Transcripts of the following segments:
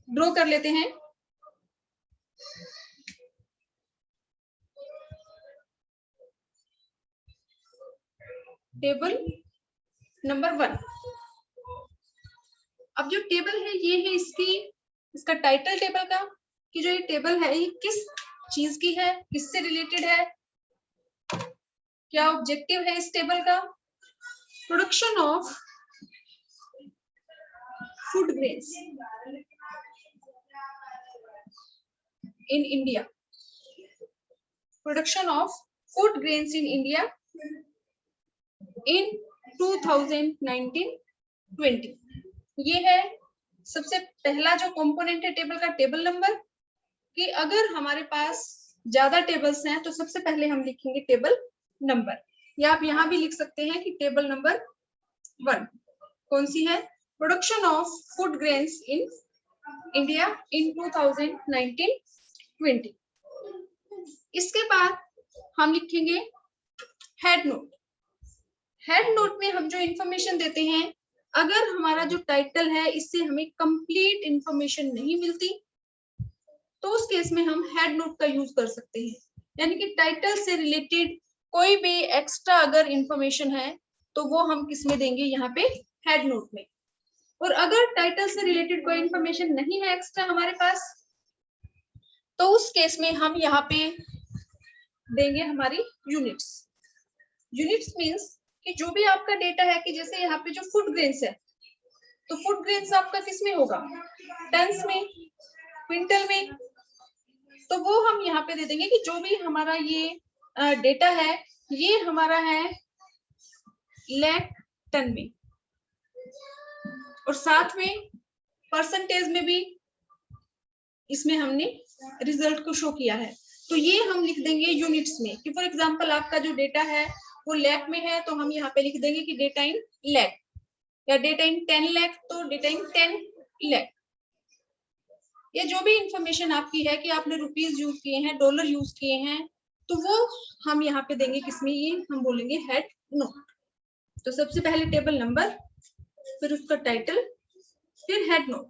Draw कर लेते हैं। Table number 1। अब जो टेबल है ये है इसका टाइटल टेबल का, कि जो ये टेबल है ये किस चीज की है, किससे रिलेटेड है, क्या ऑब्जेक्टिव है इस टेबल का। Production of food grains in India, production of food grains in India in 2019-20। ये है सबसे पहला जो कंपोनेंट है टेबल का, टेबल नंबर। कि अगर हमारे पास ज्यादा टेबल्स हैं तो सबसे पहले हम लिखेंगे टेबल नंबर, या आप यहां भी लिख सकते हैं कि टेबल नंबर 1 कौन सी है, production of food grains in India in 2019-20। इसके बाद हम लिखेंगे हेड नोट। हेड नोट में हम जो इंफॉर्मेशन देते हैं, अगर हमारा जो टाइटल है इससे हमें कंप्लीट इंफॉर्मेशन नहीं मिलती तो उस केस में हम हेड नोट का यूज कर सकते हैं। यानी कि टाइटल से रिलेटेड कोई भी एक्स्ट्रा अगर इंफॉर्मेशन है तो वो हम किस में देंगे, यहाँ पे हेड नोट में। और अगर टाइटल से रिलेटेड कोई इंफॉर्मेशन नहीं है एक्स्ट्रा हमारे पास, तो उस केस में हम यहाँ पे देंगे हमारी यूनिट्स। यूनिट्स मींस कि जो भी आपका डेटा है, कि जैसे यहाँ पे जो फूड ग्रेन्स है, तो फूड ग्रेन्स आपका किस में होगा, टन्स में, क्विंटल में। तो वो हम यहाँ पे दे देंगे कि जो भी हमारा ये डेटा है ये हमारा है लाख टन में, और साथ में परसेंटेज में भी इसमें हमने रिजल्ट को शो किया है। तो ये हम लिख देंगे यूनिट्स में, कि फॉर एग्जांपल आपका जो डेटा है वो लाख में है, तो हम यहाँ पे लिख देंगे कि डेटा इन लाख, या डेटा इन 10 लाख तो डेटा इन 10 लाख। ये जो भी इंफॉर्मेशन आपकी है कि आपने रुपीज यूज किए हैं, डॉलर यूज किए हैं, तो वो हम यहाँ पे देंगे किसमें, ये हम बोलेंगे हेड नोट। तो सबसे पहले टेबल नंबर, फिर उसका टाइटल, फिर हेड नोट।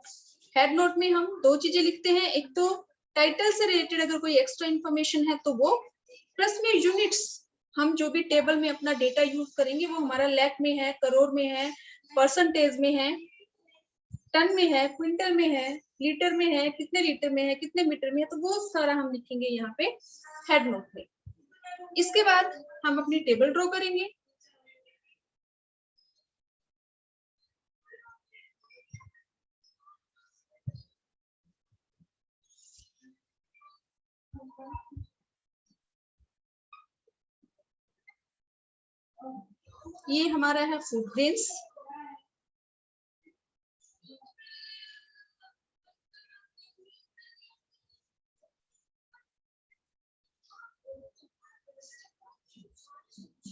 हेड नोट में हम दो चीजें लिखते हैं, एक तो टाइटल से रिलेटेड अगर कोई एक्स्ट्रा इंफॉर्मेशन है तो वो, प्लस में यूनिट्स, हम जो भी टेबल में अपना डेटा यूज करेंगे वो हमारा लाख में है, करोड़ में है, परसेंटेज में है, टन में है, क्विंटल में है, लीटर में है, कितने लीटर में है, कितने मीटर में है, तो वो सारा हम लिखेंगे यहाँ पे हेड नोट में। इसके बाद हम अपनी टेबल ड्रॉ करेंगे। ये हमारा है फूड ग्रेन्स।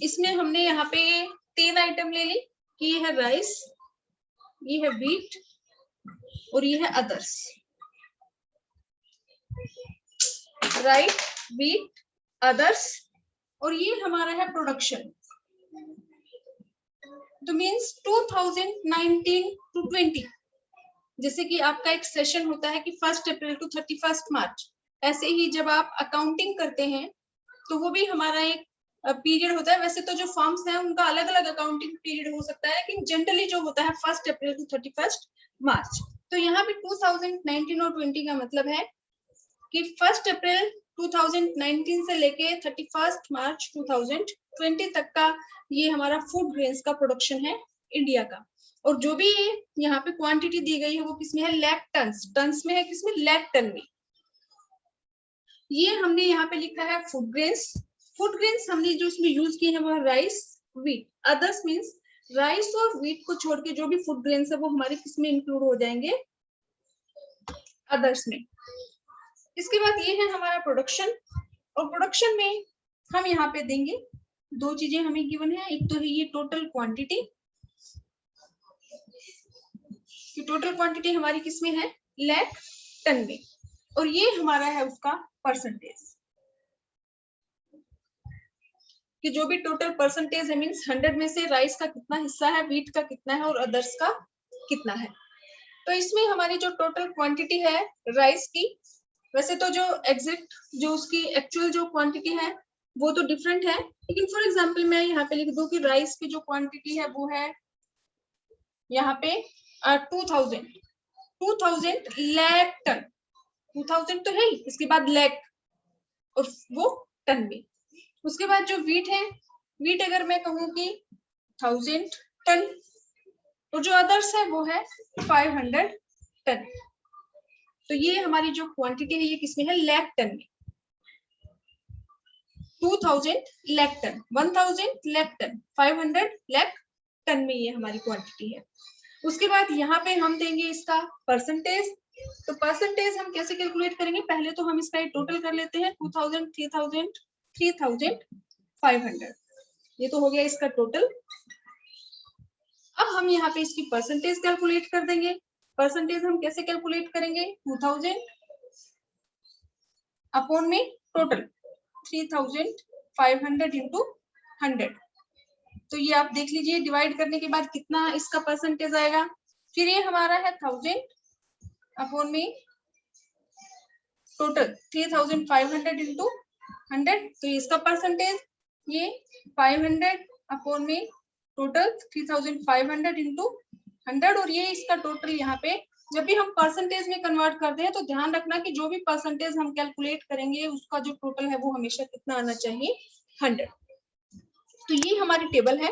इसमें हमने यहाँ पे 3 आइटम ले ली, कि ये है राइस, ये है व्हीट और ये है अदर्स। राइट, व्हीट, अदर्स, और ये हमारा है प्रोडक्शन। तो मींस 2019-20, जैसे कि आपका एक सेशन होता है कि 1 अप्रैल टू 31 मार्च, ऐसे ही जब आप अकाउंटिंग करते हैं तो वो भी हमारा एक पीरियड होता है। वैसे तो जो फॉर्म्स हैं उनका अलग अलग अकाउंटिंग पीरियड हो सकता है, लेकिन जनरली जो होता है 1 अप्रैल टू 31 मार्च। तो यहाँ पे 2019 और 20 का मतलब है कि 1 अप्रैल 2019 से लेके 31 मार्च 2020 तक का ये हमारा फूड ग्रेन्स का प्रोडक्शन है इंडिया का। और जो भी यहाँ पे क्वांटिटी दी गई है वो किसमें है, लाख टन्स, टन्स में है, किसमें, लाख टन में। ये हमने यहाँ पे लिखा है फूड ग्रेन्स। फूड ग्रेन्स हमने जो इसमें यूज किए हैं वो rice, wheat, others means rice और व्हीट को छोड़ के जो भी फूड ग्रेन्स है वो हमारे किसमें इंक्लूड हो जाएंगे, अदर्स में। इसके बाद ये है हमारा प्रोडक्शन, और प्रोडक्शन में हम यहाँ पे देंगे दो चीजें हमें गिवन है। एक तो है ये टोटल क्वांटिटी, कि टोटल क्वांटिटी हमारी किसमें है, लाख टन में, और ये हमारा है उसका परसेंटेज, कि जो भी टोटल परसेंटेज है मींस 100 में से राइस का कितना हिस्सा है, व्हीट का कितना है और अदर्स का कितना है। तो इसमें हमारी जो टोटल क्वांटिटी है राइस की, वैसे तो जो एग्जैक्ट जो उसकी एक्चुअल जो क्वांटिटी है वो तो डिफरेंट है, लेकिन फॉर एग्जांपल मैं यहाँ पे लिख दूं कि राइस की जो क्वांटिटी है वो है यहाँ पे 2000 लाख टन। 2000 तो है ही, इसके बाद लाख और वो टन में। उसके बाद जो वीट है, वीट अगर मैं कहूँ कि 1000 टन, और जो अदर्स है वो है 500 टन। तो ये हमारी जो क्वांटिटी है ये किसमें है, लाख टन में। 2000 lakh ton, 1000 lakh ton, 500 lakh ton में ये हमारी क्वांटिटी है। उसके बाद यहाँ पे हम देंगे इसका परसेंटेज। तो परसेंटेज हम कैसे कैलकुलेट करेंगे, पहले तो हम इसका टोटल कर लेते हैं 2000, 3000, 3500, ये तो हो गया इसका टोटल। अब हम यहाँ पे इसकी परसेंटेज कैलकुलेट कर देंगे। परसेंटेज हम कैसे कैलकुलेट करेंगे, 2000 अपॉन में टोटल 3500 इंटू 100। तो ये आप देख लीजिए डिवाइड करने के बाद कितना इसका परसेंटेज आएगा। फिर ये हमारा है 1000 अपॉन में टोटल 3500 इंटू 100, तो इसका परसेंटेज ये 500 अपॉन में टोटल 3500 इंटू 100, और ये इसका टोटल यहाँ पे जब भी हम परसेंटेज में कन्वर्ट करते हैं तो ध्यान रखना कि जो भी परसेंटेज हम कैलकुलेट करेंगे उसका जो टोटल है वो हमेशा कितना आना चाहिए, 100। तो ये हमारी टेबल है।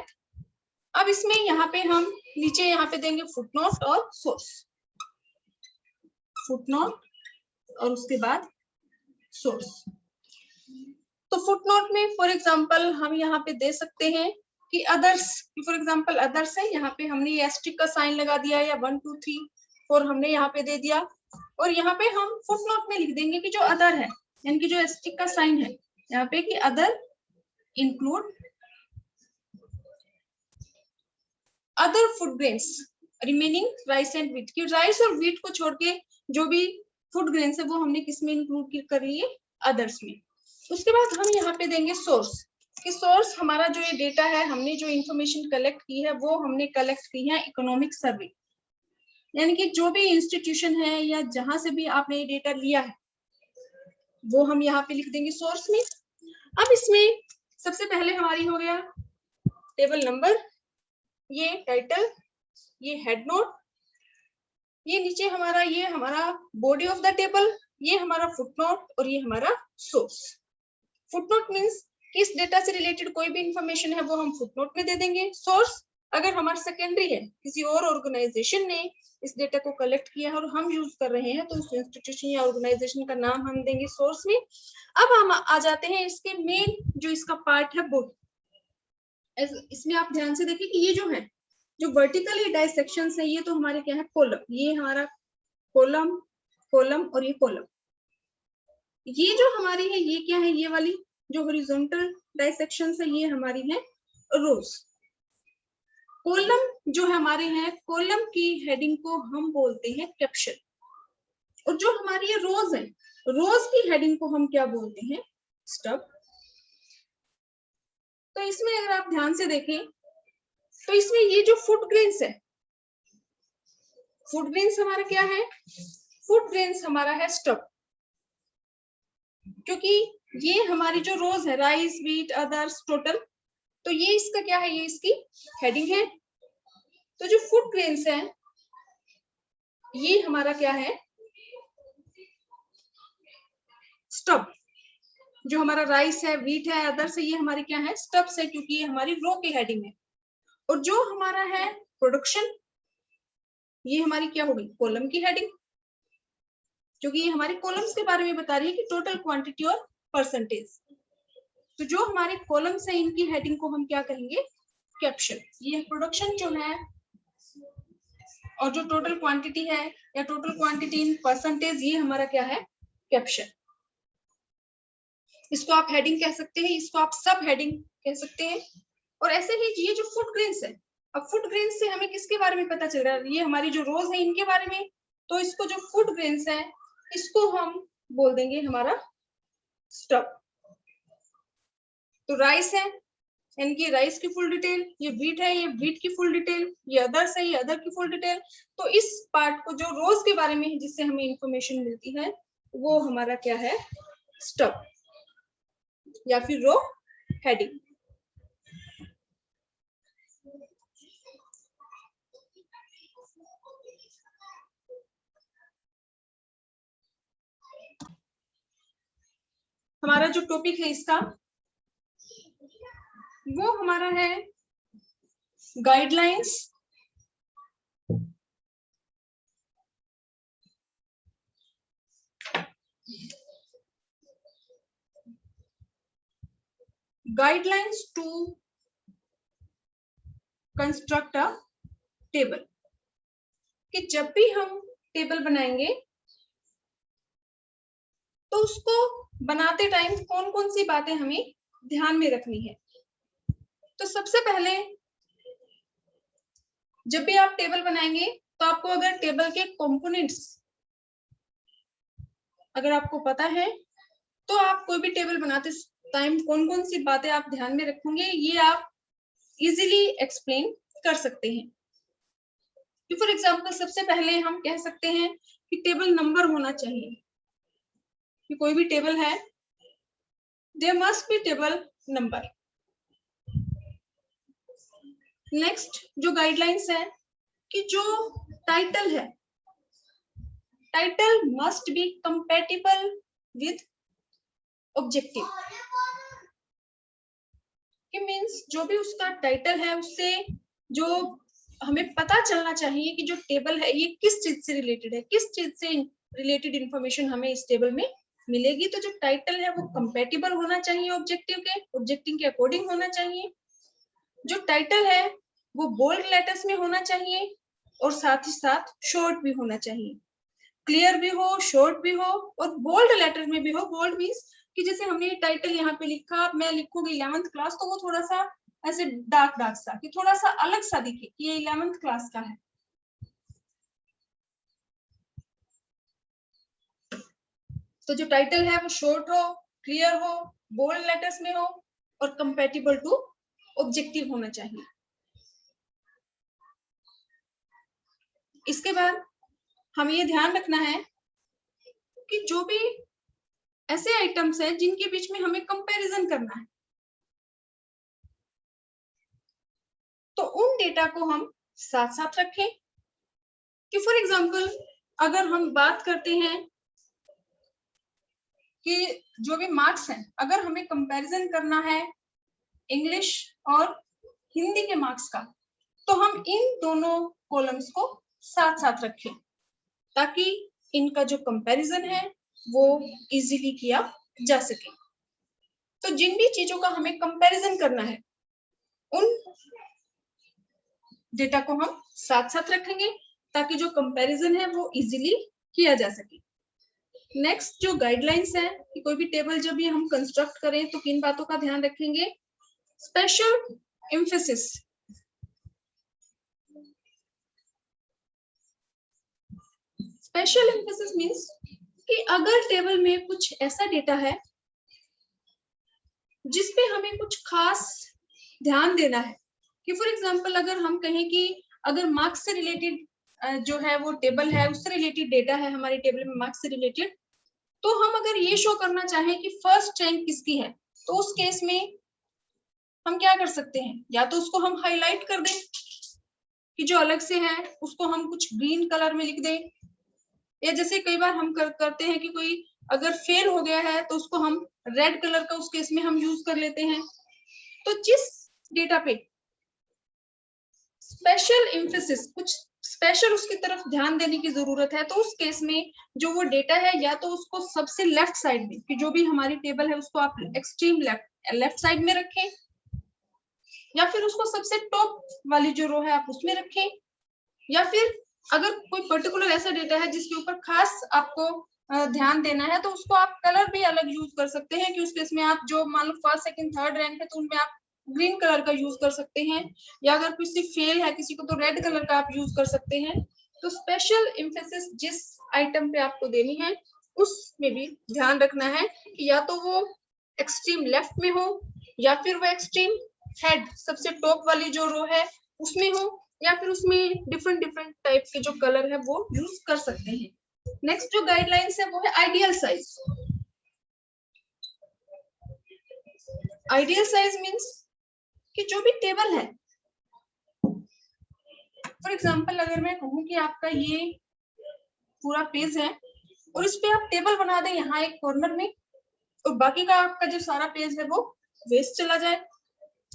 अब इसमें यहाँ पे हम नीचे यहाँ पे देंगे फुटनोट और सोर्स, फुटनोट और उसके बाद सोर्स। तो फुटनोट में फॉर एग्जांपल हम यहाँ पे दे सकते हैं कि अदर्स, फॉर एग्जांपल अदर्स है, यहाँ पे हमने ये एस्ट्रिक का साइन लगा दिया या 1 2 3 4 हमने यहाँ पे दे दिया, और यहाँ पे हम फुटनोट में लिख देंगे कि जो अदर है, यानी कि जो एस्ट्रिक का साइन है यहाँ पे कि other include other food grains remaining rice and wheat, कि राइस और व्हीट को छोड़ के जो भी फूड ग्रेन्स है वो हमने किसमें इंक्लूड कर लिए, अदर्स में। उसके बाद हम यहाँ पे देंगे सोर्स, कि सोर्स हमारा जो ये डेटा है, हमने जो इंफॉर्मेशन कलेक्ट की है वो हमने कलेक्ट की है इकोनॉमिक सर्वे, यानी कि जो भी इंस्टीट्यूशन है या जहां से भी आपने ये डेटा लिया है वो हम यहाँ पे लिख देंगे सोर्स में। अब इसमें सबसे पहले हमारी हो गया टेबल नंबर, ये टाइटल, ये हेड नोट, ये नीचे हमारा ये हमारा बॉडी ऑफ द टेबल, ये हमारा फुटनोट और ये हमारा सोर्स। फुटनोट मींस किस डेटा से रिलेटेड कोई भी इंफॉर्मेशन है वो हम फुटनोट में दे देंगे। सोर्स अगर हमारा सेकेंडरी है, किसी और ऑर्गेनाइजेशन ने इस डेटा को कलेक्ट किया है और हम यूज कर रहे हैं तो उस इंस्टीट्यूशन या ऑर्गेनाइजेशन का नाम हम देंगे सोर्स में। अब हम आ जाते हैं इसके मेन जो इसका पार्ट है बॉडी। इसमें आप ध्यान से देखिए कि ये जो है जो वर्टिकली डाइसेक्शंस है ये तो हमारे क्या है, कॉलम, ये हमारा कॉलम, कॉलम और ये कॉलम। ये जो हमारी है ये क्या है, ये वाली जो हॉरिजॉन्टल डाइसेक्शंस है ये हमारी है रोज। कॉलम जो है हमारे हैं, कॉलम की हेडिंग को हम बोलते हैं कैप्शन, और जो हमारी ये रोज है, रोज की हेडिंग को हम क्या बोलते हैं, स्टब। तो इसमें अगर आप ध्यान से देखें तो इसमें ये जो फूड ग्रेन्स है, फूड ग्रेन्स हमारा क्या है, फूड ग्रेन्स हमारा है स्टब, क्योंकि ये हमारी जो रोज है राइस व्हीट अदर्स टोटल, तो ये इसका क्या है, ये इसकी हेडिंग है। तो जो फूड ग्रेन्स है ये हमारा क्या है, स्टब। जो हमारा राइस है व्हीट है अदर्स है ये हमारी क्या है, स्टब्स है, क्योंकि ये हमारी रो की हेडिंग है। और जो हमारा है प्रोडक्शन ये हमारी क्या होगी, कॉलम की हेडिंग, क्योंकि ये हमारी कॉलम्स के बारे में बता रही है कि टोटल क्वांटिटी और परसेंटेज। तो जो हमारे कॉलम्स है इनकी हेडिंग को हम क्या कहेंगे, कैप्शन। ये प्रोडक्शन जो है और जो टोटल क्वांटिटी है या टोटल क्वांटिटी इन परसेंटेज ये हमारा क्या है, कैप्शन। इसको आप हेडिंग कह सकते हैं, इसको आप सब हेडिंग कह सकते हैं। और ऐसे ही ये जो फूड ग्रेन्स है, अब फूड ग्रेन्स से हमें किसके बारे में पता चल रहा है, ये हमारी जो रोज है इनके बारे में। तो इसको जो फूड ग्रेन्स है इसको हम बोल देंगे हमारा स्टब। तो राइस है, यानी कि राइस की फुल डिटेल, ये व्हीट है, ये व्हीट की फुल डिटेल, ये अदर्स है, ये अदर की फुल डिटेल। तो इस पार्ट को जो रोज के बारे में है जिससे हमें इंफॉर्मेशन मिलती है वो हमारा क्या है, स्टब या फिर रो हेडिंग। हमारा जो टॉपिक है इसका वो हमारा है guidelines, guidelines to construct a table. कि जब भी हम टेबल बनाएंगे तो उसको बनाते टाइम कौन कौन सी बातें हमें ध्यान में रखनी है। तो सबसे पहले जब भी आप टेबल बनाएंगे तो आपको अगर टेबल के कंपोनेंट्स अगर आपको पता है तो आप कोई भी टेबल बनाते टाइम कौन कौन सी बातें आप ध्यान में रखेंगे ये आप इजीली एक्सप्लेन कर सकते हैं। फॉर एग्जांपल सबसे पहले हम कह सकते हैं कि टेबल नंबर होना चाहिए, कि कोई भी टेबल है there must be table number. Next जो गाइडलाइंस है कि जो टाइटल है, title must be compatible with objective. कि मीन्स जो भी उसका टाइटल है उससे जो हमें पता चलना चाहिए कि जो टेबल है ये किस चीज से रिलेटेड है, किस चीज से रिलेटेड इंफॉर्मेशन हमें इस टेबल में मिलेगी। तो जो टाइटल है वो कंपैटिबल होना चाहिए ऑब्जेक्टिव के अकॉर्डिंग होना चाहिए। जो टाइटल है वो बोल्ड लेटर्स में होना चाहिए और साथ ही साथ शॉर्ट भी होना चाहिए, क्लियर भी हो, शॉर्ट भी हो और बोल्ड लेटर में भी हो। बोल्ड मीन्स कि जैसे हमने टाइटल यहाँ पे लिखा, मैं लिखूंगी 11th क्लास तो वो थोड़ा सा ऐसे डार्क डार्क सा, कि थोड़ा सा अलग सा दिखे कि ये 11th क्लास का है। तो जो टाइटल है वो शॉर्ट हो, क्लियर हो, बोल्ड लेटर्स में हो और कंपैटिबल टू ऑब्जेक्टिव होना चाहिए। इसके बाद हमें ये ध्यान रखना है कि जो भी ऐसे आइटम्स हैं जिनके बीच में हमें कंपैरिजन करना है तो उन डेटा को हम साथ साथ रखें। कि फॉर एग्जांपल अगर हम बात करते हैं कि जो भी मार्क्स हैं अगर हमें कंपैरिजन करना है इंग्लिश और हिंदी के मार्क्स का तो हम इन दोनों कॉलम्स को साथ साथ रखें ताकि इनका जो कंपैरिजन है वो इजीली किया जा सके। तो जिन भी चीजों का हमें कंपैरिजन करना है उन डेटा को हम साथ साथ रखेंगे ताकि जो कंपैरिजन है वो इजीली किया जा सके। नेक्स्ट जो गाइडलाइंस है कि कोई भी टेबल जब भी हम कंस्ट्रक्ट करें तो किन बातों का ध्यान रखेंगे। Special emphasis, special emphasis means कि अगर टेबल में कुछ ऐसा डेटा है जिसपे हमें कुछ खास ध्यान देना है। कि फॉर एग्जांपल अगर हम कहें कि अगर मार्क्स से रिलेटेड जो है वो टेबल है उससे रिलेटेड डेटा है हमारे टेबल में मार्क्स से रिलेटेड, तो हम अगर ये शो करना चाहें कि फर्स्ट रैंक किसकी है तो उस केस में हम क्या कर सकते हैं, या तो उसको हम हाईलाइट कर दें कि जो अलग से है उसको हम कुछ ग्रीन कलर में लिख दें, या जैसे कई बार हम करते हैं कि कोई अगर फेल हो गया है तो उसको हम रेड कलर का उस केस में हम यूज कर लेते हैं। तो जिस डेटा पे स्पेशल एम्फेसिस कुछ स्पेशल उसकी तरफ ध्यान देने की जरूरत है तो उस केस में जो वो डेटा है या तो उसको सबसे लेफ्ट साइड में, कि जो भी हमारी टेबल है उसको आप एक्सट्रीम लेफ्ट साइड में रखें, या फिर उसको सबसे टॉप वाली जो रो है आप उसमें रखें, या फिर अगर कोई पर्टिकुलर ऐसा डेटा है जिसके ऊपर खास आपको ध्यान देना है तो उसको आप कलर भी अलग यूज कर सकते हैं। कि उस केस में आप जो मान लो फर्स्ट सेकंड थर्ड रैंक है तो उनमें आप ग्रीन कलर का यूज कर सकते हैं, या अगर किसी फेल है किसी को तो रेड कलर का आप यूज कर सकते हैं। तो स्पेशल एम्फेसिस जिस आइटम पे आपको देनी है उसमें भी ध्यान रखना है कि या तो वो एक्सट्रीम लेफ्ट में हो या फिर वो एक्सट्रीम हेड सबसे टॉप वाली जो रो है उसमें हो, या फिर उसमें डिफरेंट डिफरेंट टाइप के जो कलर है वो यूज कर सकते हैं। नेक्स्ट जो गाइडलाइंस है वो है ideal size. Ideal size means कि जो भी टेबल है, फॉर एग्जांपल अगर मैं कहूँ कि आपका ये पूरा पेज है और इस पे आप टेबल बना दें यहाँ एक कॉर्नर में, और बाकी का आपका जो सारा पेज है वो वेस्ट चला जाए,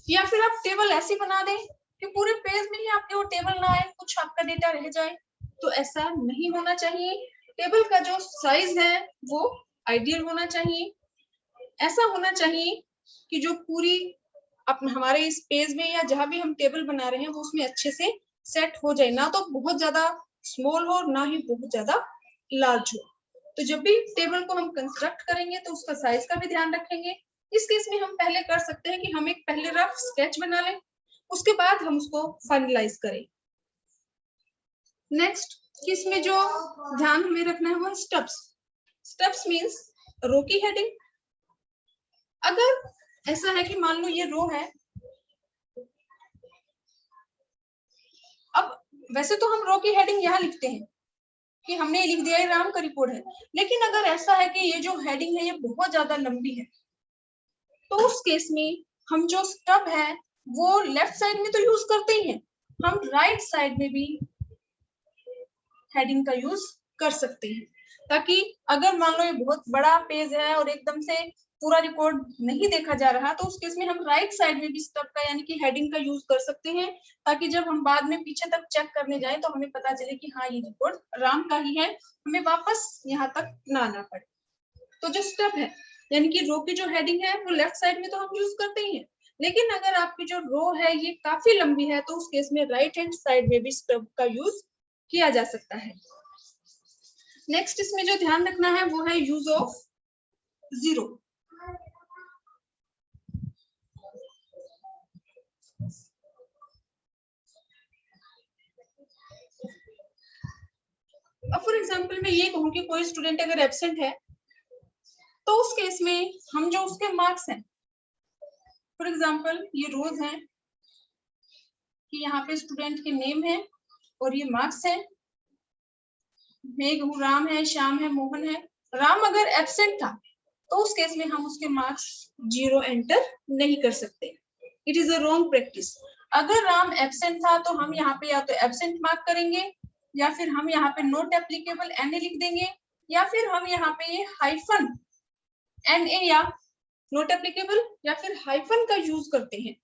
या फिर आप टेबल ऐसी बना दें कि पूरे पेज में ही आपके वो टेबल ना आए, कुछ आपका डेटा रह जाए, तो ऐसा नहीं होना चाहिए। टेबल का जो साइज है वो आइडियल होना चाहिए। ऐसा होना चाहिए कि जो पूरी हमारे इस पेज में या जहां भी हम टेबल बना रहे हैं वो उसमें अच्छे से सेट हो जाए, ना तो बहुत ज्यादा स्मॉल हो ना ही बहुत ज्यादा लार्ज हो। तो जब भी टेबल को हम कंस्ट्रक्ट करेंगे तो उसका साइज का भी ध्यान रखेंगे। इस केस में हम पहले कर सकते हैं कि हम एक पहले रफ स्केच बना लें, उसके बाद हम उसको फाइनलाइज करें। नेक्स्ट इसमें जो ध्यान हमें रखना है वो स्टेप्स। स्टेप्स मींस रो की हेडिंग। अगर ऐसा है कि मान लो ये रो है, अब वैसे तो हम रो की हेडिंग यहाँ लिखते हैं कि हमने लिख दिया है राम का रिपोर्ट है, लेकिन अगर ऐसा है कि ये जो हेडिंग है ये बहुत ज्यादा लंबी है, तो उस केस में हम जो स्टब है वो लेफ्ट साइड में तो यूज करते ही हैं, हम राइट साइड में भी हेडिंग का यूज कर सकते हैं, ताकि अगर मान लो ये बहुत बड़ा पेज है और एकदम से पूरा रिकॉर्ड नहीं देखा जा रहा, तो उस केस में हम राइट साइड में भी स्टब का यानी कि हेडिंग का यूज कर सकते हैं, ताकि जब हम बाद में पीछे तक चेक करने जाएं तो हमें पता चले कि हाँ ये रिकॉर्ड राम का ही है, हमें वापस यहाँ तक ना आना पड़े। तो जो स्टब है यानी कि रो की जो हेडिंग है वो लेफ्ट साइड में तो हम यूज करते ही हैं, लेकिन अगर आपकी जो रो है ये काफी लंबी है तो उस केस में राइट हैंड साइड में भी स्टब का यूज किया जा सकता है। नेक्स्ट इसमें जो ध्यान रखना है वो है यूज ऑफ जीरो। अब फॉर एग्जांपल मैं ये कहूँ कि कोई स्टूडेंट अगर एब्सेंट है तो उस केस में हम जो उसके मार्क्स हैं, फॉर एग्जांपल ये रोज हैं कि यहाँ पे स्टूडेंट के नेम है और ये मार्क्स है, मैं कहूँ राम है, श्याम है, मोहन है। राम अगर एब्सेंट था तो उस केस में हम उसके मार्क्स 0 एंटर नहीं कर सकते, it is a wrong practice. अगर राम एब्सेंट था तो हम यहाँ पे या तो एब्सेंट मार्क करेंगे, या फिर हम यहाँ पे नॉट एप्लीकेबल NA लिख देंगे, या फिर हम यहाँ पे ये हाइफन NA या नॉट एप्लीकेबल या फिर हाइफन का यूज करते हैं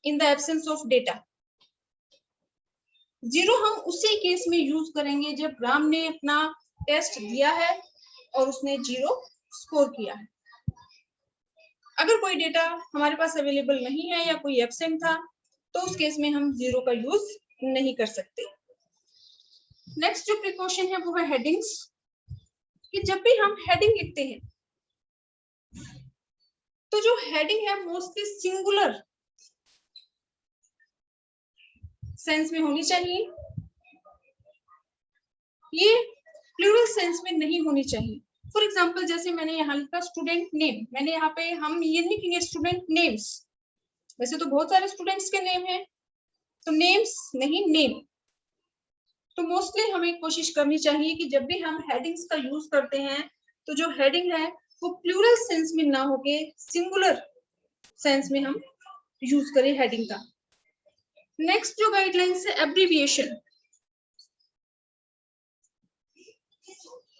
in the absence of data. 0 हम उसी केस में यूज करेंगे जब राम ने अपना टेस्ट दिया है और उसने 0 स्कोर किया है। अगर कोई डेटा हमारे पास अवेलेबल नहीं है या कोई एब्सेंट था तो उस केस में हम 0 का यूज नहीं कर सकते। नेक्स्ट जो प्रिकॉशन है वो है हेडिंग्स, कि जब भी हम हेडिंग लिखते हैं तो जो हेडिंग है मोस्टली सिंगुलर सेंस में होनी चाहिए, ये प्लूरल सेंस में नहीं होनी चाहिए। फॉर एग्जाम्पल जैसे मैंने यहाँ लिखा स्टूडेंट नेम, मैंने यहाँ पे हम ये नहीं लिखेंगे स्टूडेंट नेम्स, वैसे तो बहुत सारे स्टूडेंट्स के नेम है, तो नेम्स नहीं नेम। तो मोस्टली हमें कोशिश करनी चाहिए कि जब भी हम हेडिंग्स का यूज करते हैं तो जो हेडिंग है वो प्लूरल सेंस में ना होके सिंगुलर सेंस में हम यूज करें हेडिंग का। नेक्स्ट जो गाइडलाइंस है एब्रीविएशन।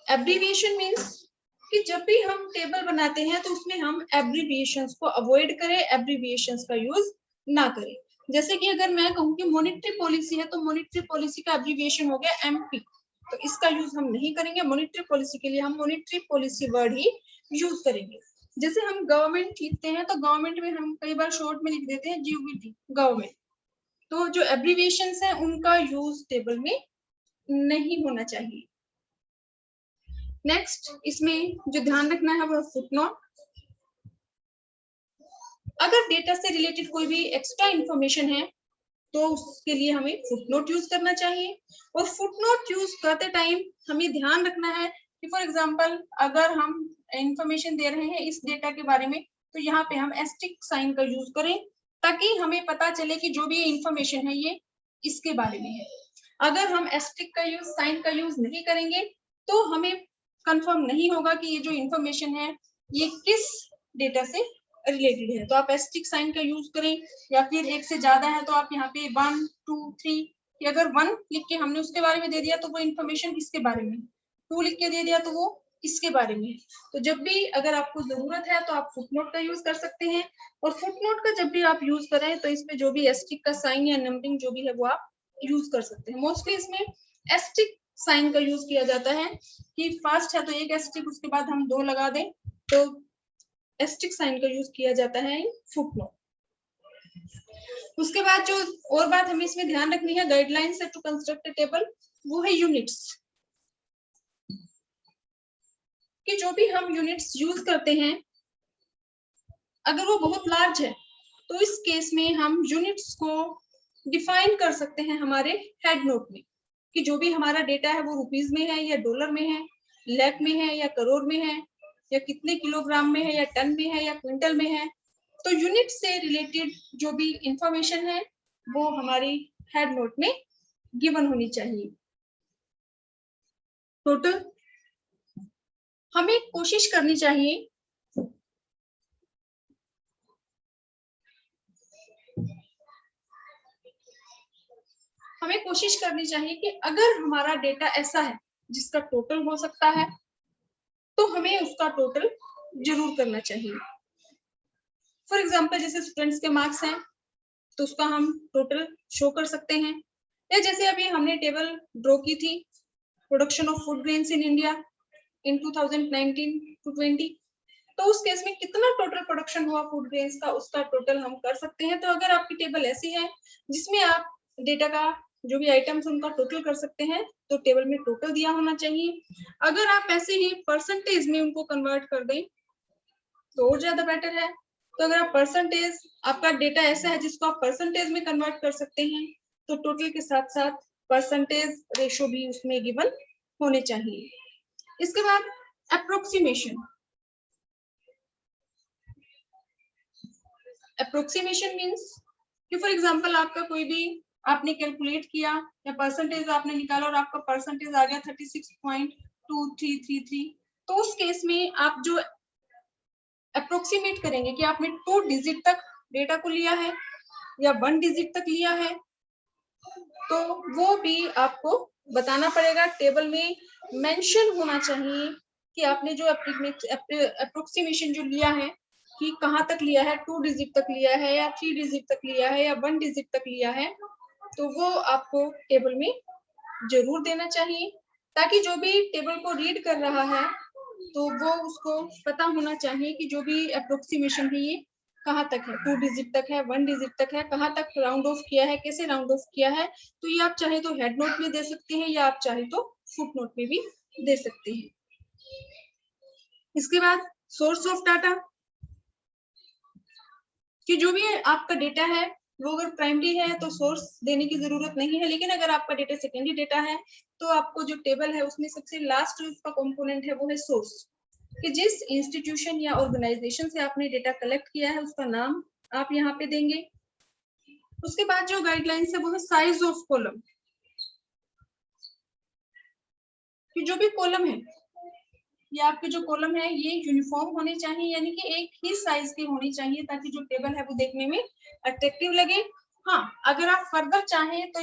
एब्रीविएशन मींस कि जब भी हम टेबल बनाते हैं तो उसमें हम एब्रीविएशंस को अवॉइड करें, एब्रीविएशंस का यूज ना करें। जैसे कि अगर मैं कहूँ कि मॉनेटरी पॉलिसी है तो मॉनेटरी पॉलिसी का एब्रीविएशन हो गया MP, तो इसका यूज हम नहीं करेंगे। मॉनेटरी पॉलिसी के लिए हम मॉनेटरी पॉलिसी वर्ड ही यूज करेंगे। जैसे हम गवर्नमेंट लिखते हैं तो गवर्नमेंट में हम कई बार शॉर्ट में लिख देते हैं GOVT गवर्नमेंट, तो जो एब्रीविएशंस है उनका यूज टेबल में नहीं होना चाहिए। नेक्स्ट इसमें जो ध्यान रखना है वो फुटनोट। अगर डेटा से रिलेटेड कोई भी एक्स्ट्रा इंफॉर्मेशन है तो उसके लिए हमें फुटनोट यूज करना चाहिए, और फुटनोट यूज करते टाइम हमें ध्यान रखना है कि फॉर एग्जांपल अगर हम इंफॉर्मेशन दे रहे हैं इस डेटा के बारे में तो यहाँ पे हम एस्टेरिस्क साइन का यूज करें, ताकि हमें पता चले कि जो भी इंफॉर्मेशन है ये इसके बारे में है। अगर हम एस्टेरिस्क का यूज, साइन का यूज नहीं करेंगे तो हमें कंफर्म नहीं होगा कि ये जो इंफॉर्मेशन है ये किस डेटा से रिलेटेड है। तो आप एस्टेरिस्क साइन का यूज करें, या फिर एक से ज्यादा है तो आप यहाँ पे 1 2 3, कि अगर 1 लिख के हमने उसके बारे में दे दिया तो वो इंफॉर्मेशन किसके बारे में, 2 लिख के दे दिया तो वो इसके बारे में है। तो जब भी अगर आपको जरूरत है तो आप फुटनोट का यूज कर सकते हैं, और फुटनोट का जब भी आप यूज करें तो इसमें जो भी एस्टेरिस्क का साइन या नंबरिंग जो भी है वो आप यूज कर सकते हैं। मोस्टली इसमें एस्टेरिस्क साइन का यूज किया जाता है कि फास्ट है तो एक एस्टेरिस्क, उसके बाद हम 2 लगा दें, तो एस्टेरिस्क साइन का यूज किया जाता है इन फुटनोट। उसके बाद जो और बात हमें इसमें ध्यान रखनी है गाइडलाइंस टू कंस्ट्रक्ट टेबल, वो है यूनिट्स। कि जो भी हम यूनिट्स यूज करते हैं अगर वो बहुत लार्ज है तो इस केस में हम यूनिट्स को डिफाइन कर सकते हैं हमारे हेड नोट में, कि जो भी हमारा डेटा है वो रुपीज में है या डॉलर में है, लाख में है या करोड़ में है, या कितने किलोग्राम में है या टन में है या क्विंटल में है। तो यूनिट से रिलेटेड जो भी इंफॉर्मेशन है वो हमारी हेड नोट में गिवन होनी चाहिए। टोटल हमें कोशिश करनी चाहिए कि अगर हमारा डेटा ऐसा है जिसका टोटल हो सकता है तो हमें उसका टोटल जरूर करना चाहिए। फॉर एग्जाम्पल जैसे स्टूडेंट्स के मार्क्स हैं तो उसका हम टोटल शो कर सकते हैं, या जैसे अभी हमने टेबल ड्रॉ की थी production of food grains in India in 2019 to 20, तो उस केस में कितना टोटल प्रोडक्शन हुआ फूड ग्रेन्स का उसका टोटल हम कर सकते हैं। तो अगर आपकी टेबल ऐसी है जिसमें आप डेटा का जो भी आइटम्स उनका टोटल कर सकते हैं तो टेबल में टोटल दिया होना चाहिए। अगर आप ऐसे ही परसेंटेज में उनको कन्वर्ट कर दें तो और ज्यादा बेटर है। तो अगर आप परसेंटेज, आपका डेटा ऐसा है जिसको आप परसेंटेज में कन्वर्ट कर सकते हैं तो टोटल के साथ साथ परसेंटेज रेशो भी उसमें गिवन होने चाहिए। इसके बाद अप्रोक्सीमेशन। अप्रोक्सीमेशन मीन्स कि फॉर एग्जांपल आपका कोई भी आपने कैलकुलेट किया या परसेंटेज आपने निकाला और आपका परसेंटेज आ गया 36.2333, तो उस केस में आप जो अप्रोक्सीमेट करेंगे कि आपने 2 डिजिट तक डेटा को लिया है या 1 डिजिट तक लिया है, तो वो भी आपको बताना पड़ेगा। टेबल में मेंशन होना चाहिए कि आपने जो अप्रोक्सीमेशन जो लिया है कि कहाँ तक लिया है, 2 डिजिट तक लिया है या 3 डिजिट तक लिया है या 1 डिजिट तक लिया है, तो वो आपको टेबल में जरूर देना चाहिए, ताकि जो भी टेबल को रीड कर रहा है तो वो उसको पता होना चाहिए कि जो भी अप्रोक्सीमेशन है ये कहाँ तक है, 2 डिजिट तक है, 1 डिजिट तक है, कहाँ तक राउंड ऑफ किया है, कैसे राउंड ऑफ किया है। तो ये आप चाहे तो हेड नोट में दे सकते हैं या आप चाहे तो फुट नोट में भी दे सकते हैं। इसके बाद सोर्स ऑफ डाटा, कि जो भी आपका डेटा है वो अगर प्राइमरी है तो सोर्स देने की जरूरत नहीं है, लेकिन अगर आपका डेटा सेकेंडरी डेटा है तो आपको जो टेबल है उसमें सबसे लास्ट जो उसका कंपोनेंट है वो है सोर्स, कि जिस इंस्टीट्यूशन या ऑर्गेनाइजेशन से आपने डेटा कलेक्ट किया है उसका नाम आप यहाँ पे देंगे। उसके बाद जो गाइडलाइंस है वो है साइज ऑफ कॉलम, कि जो भी कॉलम है ये आपके जो कॉलम है ये यूनिफॉर्म होने चाहिए, यानी कि एक ही साइज की होनी चाहिए ताकि जो टेबल है वो देखने में अट्रैक्टिव लगे। हाँ, अगर आप फर्दर चाहें तो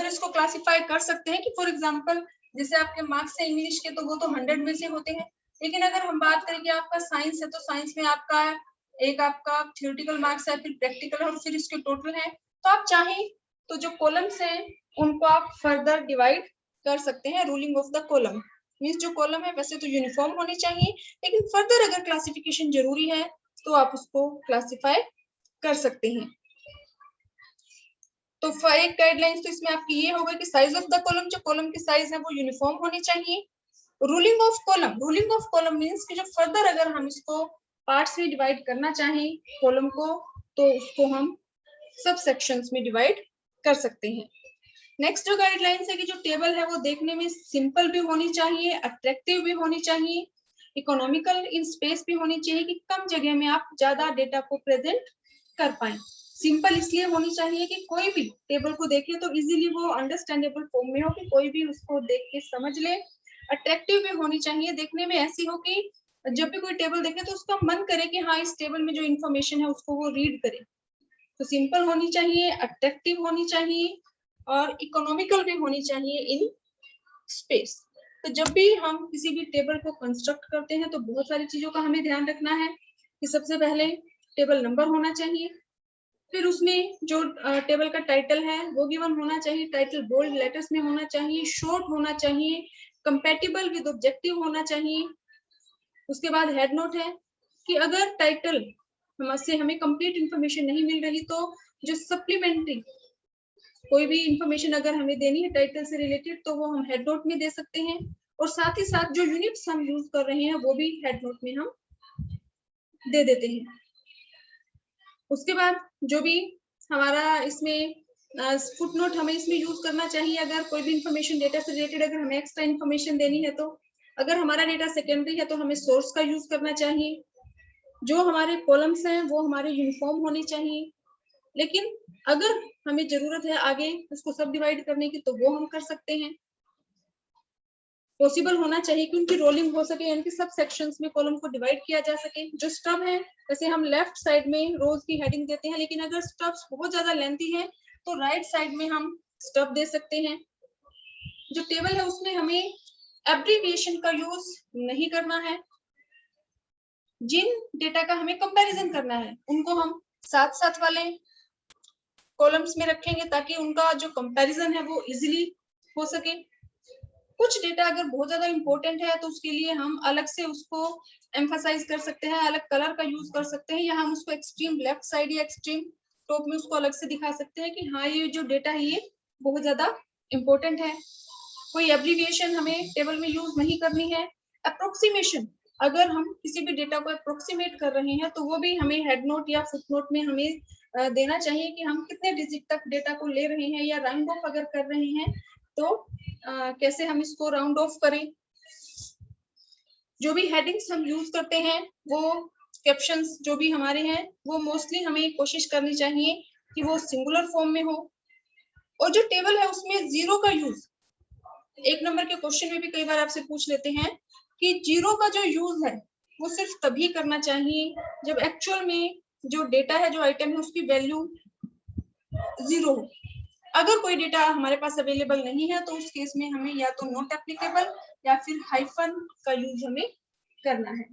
इसको क्लासिफाई कर सकते हैं कि फॉर एग्जांपल जैसे आपके मार्क्स है इंग्लिश के तो वो तो 100 में से होते हैं, लेकिन अगर हम बात करें कि आपका साइंस है तो साइंस में आपका थ्योरेटिकल मार्क्स है, फिर प्रैक्टिकल और फिर इसके टोटल है, तो आप चाहें तो जो कॉलम्स हैं उनको आप फर्दर डिवाइड कर सकते हैं। Ruling of the column means जो कॉलम है वैसे तो यूनिफॉर्म होनी चाहिए, लेकिन फर्दर अगर क्लासिफिकेशन जरूरी है तो आप उसको क्लासिफाई कर सकते हैं। तो एक गाइडलाइंस तो इसमें आपकी ये होगा कि साइज ऑफ द कॉलम, जो कॉलम की साइज है वो यूनिफॉर्म होनी चाहिए। रूलिंग ऑफ कॉलम मीन्स कि जो फर्दर अगर हम इसको पार्ट्स में डिवाइड करना चाहें कॉलम को तो उसको हम सब सेक्शंस में डिवाइड कर सकते हैं। नेक्स्ट जो गाइडलाइंस है कि जो टेबल है वो देखने में सिंपल भी होनी चाहिए, अट्रैक्टिव भी होनी चाहिए, इकोनॉमिकल इन स्पेस भी होनी चाहिए, कि कम जगह में आप ज्यादा डेटा को प्रेजेंट कर पाए। सिंपल इसलिए होनी चाहिए कि कोई भी टेबल को देखे तो इजीली वो अंडरस्टैंडेबल फॉर्म में हो, कि कोई भी उसको देख के समझ ले। अट्रैक्टिव भी होनी चाहिए, देखने में ऐसी हो कि जब भी कोई टेबल देखे तो उसका मन करे कि हाँ इस टेबल में जो इन्फॉर्मेशन है उसको वो रीड करे। तो सिंपल होनी चाहिए, अट्रैक्टिव होनी चाहिए और इकोनॉमिकल भी होनी चाहिए इन स्पेस। तो जब भी हम किसी भी टेबल को कंस्ट्रक्ट करते हैं तो बहुत सारी चीजों का हमें ध्यान रखना है कि सबसे पहले टेबल नंबर होना चाहिए, फिर उसमें जो टेबल का टाइटल है वो गिवन होना चाहिए, टाइटल बोल्ड लेटर्स में होना चाहिए, शॉर्ट होना चाहिए, कंपैटिबल विद ऑब्जेक्टिव होना चाहिए। उसके बाद हेड नोट है कि अगर टाइटल से हमें कंप्लीट इंफॉर्मेशन नहीं मिल रही तो जो सप्लीमेंट्री कोई भी इंफॉर्मेशन अगर हमें देनी है टाइटल से रिलेटेड तो वो हम हेड नोट में दे सकते हैं, और साथ ही साथ जो यूनिट्स हम यूज कर रहे हैं वो भी हेड नोट में हम दे देते हैं। उसके बाद जो भी हमारा इसमें फुट नोट हमें इसमें यूज करना चाहिए, अगर कोई भी इंफॉर्मेशन डेटा से रिलेटेड अगर हमें एक्स्ट्रा इंफॉर्मेशन देनी है तो। अगर हमारा डेटा सेकेंडरी है तो हमें सोर्स का यूज करना चाहिए। जो हमारे कॉलम्स हैं वो हमारे यूनिफॉर्म होने चाहिए, लेकिन अगर हमें जरूरत है आगे उसको सब डिवाइड करने की तो वो हम कर सकते हैं। पॉसिबल होना चाहिए कि उनकी रोलिंग हो सके, यानी कि सब सेक्शंस में कॉलम को डिवाइड किया जा सके। जो स्टब है जैसे हम लेफ्ट साइड में रोज की हेडिंग देते हैं, लेकिन अगर स्टब्स बहुत ज्यादा लेंथी है तो राइट साइड में हम स्टब दे सकते हैं। जो टेबल है उसमें हमें एब्रीविएशन का यूज नहीं करना है। जिन डेटा का हमें कंपैरिजन करना है उनको हम साथ साथ वाले कॉलम्स में रखेंगे ताकि उनका जो कंपैरिजन है वो इजीली हो सके। कुछ डेटा अगर बहुत ज्यादा इंपॉर्टेंट है तो उसके लिए हम अलग से उसको एम्फसाइज कर सकते हैं, अलग कलर का यूज कर सकते हैं, या हम उसको एक्सट्रीम लेफ्ट साइड या एक्सट्रीम टॉप में उसको अलग से दिखा सकते हैं कि हाँ ये जो डेटा है ये बहुत ज्यादा इंपॉर्टेंट है। कोई एब्रीविएशन हमें टेबल में यूज नहीं करनी है। अप्रोक्सीमेशन, अगर हम किसी भी डेटा को अप्रोक्सीमेट कर रहे हैं तो वो भी हमें हेड नोट या फुट नोट में हमें देना चाहिए कि हम कितने डिजिट तक डेटा को ले रहे हैं, या राउंड ऑफ अगर कर रहे हैं तो कैसे हम इसको राउंड ऑफ करें। जो भी हेडिंग्स हम यूज करते हैं वो कैप्शंस जो भी हमारे हैं वो मोस्टली हमें कोशिश करनी चाहिए कि वो सिंगुलर फॉर्म में हो। और जो टेबल है उसमें जीरो का यूज, एक नंबर के क्वेश्चन में भी कई बार आपसे पूछ लेते हैं कि जीरो का जो यूज है वो सिर्फ तभी करना चाहिए जब एक्चुअल में जो डेटा है, जो आइटम है, उसकी वैल्यू जीरो हो। अगर कोई डेटा हमारे पास अवेलेबल नहीं है तो उस केस में हमें या तो नॉट एप्लीकेबल या फिर हाइफन का यूज हमें करना है।